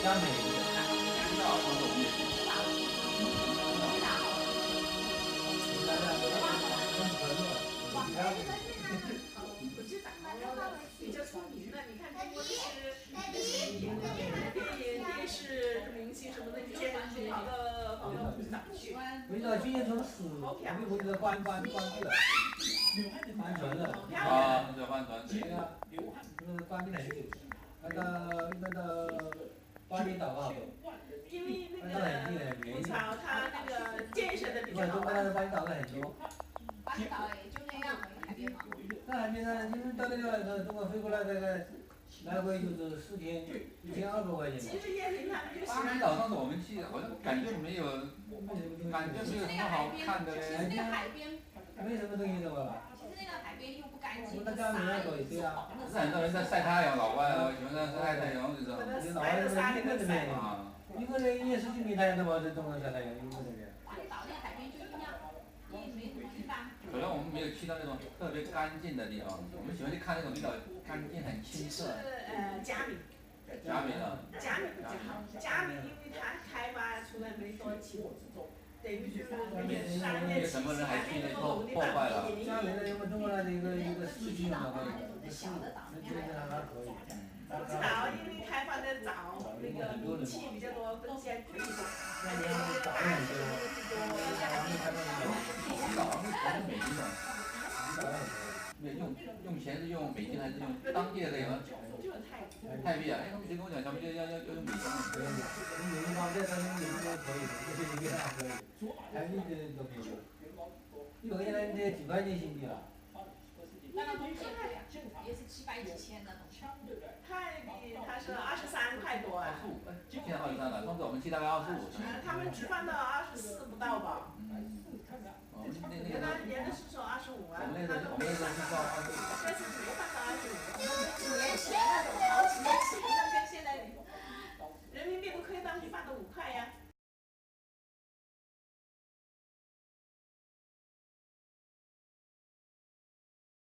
加美一点。知道，上次我们也是。比较出名的，你看中国电视明星什么的，见跑到部长去。回到今年从4，我这个关闭了，关船了。啊，这帆船。对啊，关闭了很久，到巴厘岛啊。因为那个吐槽它那个建设的比较好。巴厘岛的很多。巴厘岛也就那样，海边嘛。那海边呢？你们到那个中国飞过来大概来回就是4天，1200多块钱。其实叶林他们就喜巴厘欢。岛上次我们去，好像感觉没有什么好看的嘞。其实那个海边。没什么东西的吧？其实那个海边又不干净。那家里面搞一堆啊。不是很多人在晒太阳，老外喜欢在晒太阳，就是。老外那边英国那边啊，英国那1年4季没太阳的嘛，在中国晒太阳，英国那边。巴厘岛那个海边就一样，也没什么地方。可能我们没有去到那种特别干净的地方，我们喜欢去看那种比较干净、很清澈。嘉明。嘉明啊。嘉明比较好，嘉明因为它开发出来没多久。等于就是那个商业气息还没那么浓的吧。嘉明呢，因为中国的一个4季嘛，那4季还可以。不知道，因为开发的早，那个名气比较多，分线可以多，而且那个大学生多。洗澡是全是美金的。用钱是用美金还是用当地的那个？就是泰币啊！哎，他们谁跟我讲，他们要用美金。可以，美金方面他们美金都可以，这些也还可以，泰币的都可以。1个月呢，得几块钱新币了。那个东西也是700几千的东西。泰币它是23块多啊。现在23了，上次我们去大概25。他们只放到24不到吧？原来是说25啊。我们那时候是到25。这次